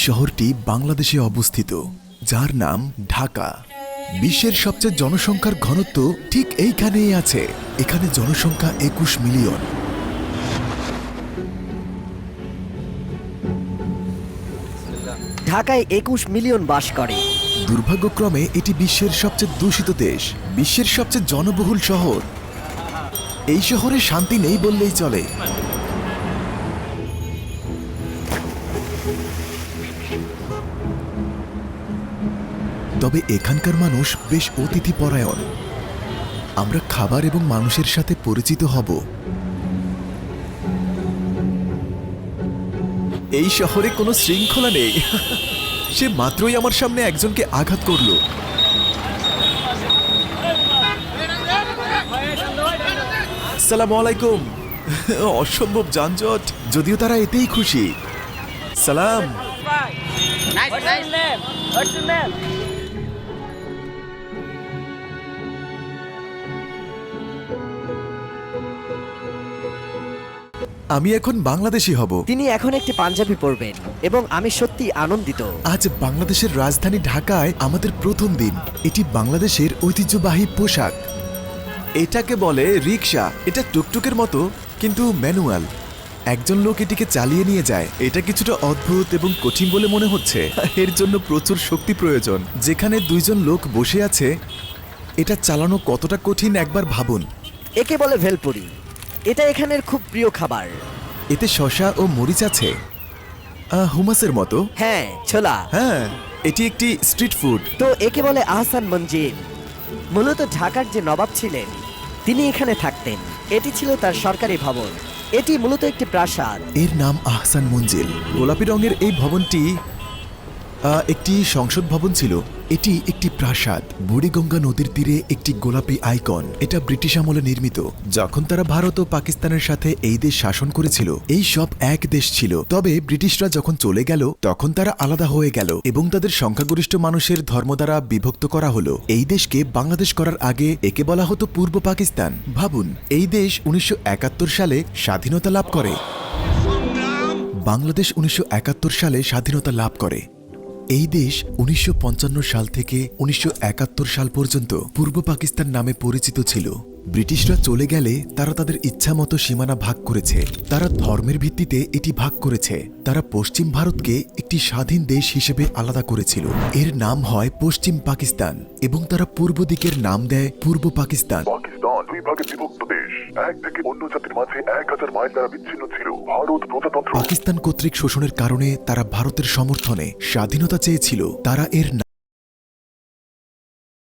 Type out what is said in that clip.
শহরটি বাংলাদেশে অবস্থিত, যার নাম ঢাকা। বিশ্বের সবচেয়ে জনসংখ্যার ঘনত্ব ঠিক এইখানেই আছে। এখানে জনসংখ্যা 21 মিলিয়ন। ঢাকায় 21 মিলিয়ন বাস করে। দুর্ভাগ্যক্রমে এটি বিশ্বের সবচেয়ে দূষিত দেশ, বিশ্বের সবচেয়ে জনবহুল শহর। এই শহরে শান্তি নেই বললেই চলে। তবে এখানকার মানুষ বেশ অতিথিপরায়ণ। আমরা খাবার এবং মানুষের সাথে পরিচিত হব। এই শহরে কোনো শৃঙ্খলা নেই। সে মাত্রই আমার সামনে একজনকে আঘাত করলো। আসসালামু আলাইকুম। অসম্ভব যানজট, যদিও তারা এতেই খুশি। সালাম। আমি এখন বাংলাদেশি হব। তিনি এখন একটি পাঞ্জাবি পরবেন এবং আমি সত্যি আনন্দিত। আজ বাংলাদেশের রাজধানী ঢাকায় আমাদের প্রথম দিন। এটি বাংলাদেশের ঐতিহ্যবাহী পোশাক। এটাকে বলে রিকশা। এটা টুকটুকের মতো, কিন্তু ম্যানুয়াল। একজন লোক এটিকে চালিয়ে নিয়ে যায়। এটা কিছুটা অদ্ভুত এবং কঠিন বলে মনে হচ্ছে। এর জন্য প্রচুর শক্তি প্রয়োজন। যেখানে দুইজন লোক বসে আছে, এটা চালানো কতটা কঠিন একবার ভাবুন। একে বলে ভেলপুরি। এটা এখানের খুব প্রিয় খাবার। এতে শসা ও মরিচ আছে, হুমাসের মতো। হ্যাঁ, ছোলা। হ্যাঁ, এটি একটি স্ট্রিট ফুড। তো একে বলে আহসান মঞ্জিল। মূলত ঢাকার যে নবাব ছিলেন, তিনি এখানে থাকতেন। এটি ছিল তার সরকারি ভবন। এটি মূলত একটি প্রাসাদ। এর নাম আহসান মঞ্জিল। গোলাপি রঙের এই ভবনটি একটি সংসদ ভবন ছিল। এটি একটি প্রাসাদ। বুড়িগঙ্গা নদীর তীরে একটি গোলাপি আইকন। এটা ব্রিটিশ আমলে নির্মিত। যখন তারা ভারত ও পাকিস্তানের সাথে এই দেশ শাসন করেছিল, এই সব এক দেশ ছিল। তবে ব্রিটিশরা যখন চলে গেল, তখন তারা আলাদা হয়ে গেল এবং তাদের সংখ্যাগরিষ্ঠ মানুষের ধর্ম দ্বারা বিভক্ত করা হলো। এই দেশকে বাংলাদেশ করার আগে একে বলা হতো পূর্ব পাকিস্তান। ভাবুন, এই দেশ 1971 সালে স্বাধীনতা লাভ করে। বাংলাদেশ 1971 সালে স্বাধীনতা লাভ করে। এই দেশ 1955 সাল থেকে 1971 সাল পর্যন্ত পূর্ব পাকিস্তান নামে পরিচিত ছিল। ব্রিটিশরা চলে গেলে তারা তাদের ইচ্ছা মতো সীমানা ভাগ করেছে। তারা ধর্মের ভিত্তিতে এটি ভাগ করেছে। তারা পশ্চিম ভারতকে একটি স্বাধীন দেশ হিসেবে আলাদা করেছিল। এর নাম হয় পশ্চিম পাকিস্তান এবং তারা পূর্ব দিকের নাম দেয় পূর্ব পাকিস্তান। পাকিস্তান দুই ভাগে বিভক্ত দেশ। এক থেকে অন্য জাতির মাঝে 1000 মাইল দ্বারা বিচ্ছিন্ন ছিল ভারত প্রজাতন্ত্র। পাকিস্তান কর্তৃক শোষণের কারণে তারা ভারতের সমর্থনে স্বাধীনতা চেয়েছিল। তারা এর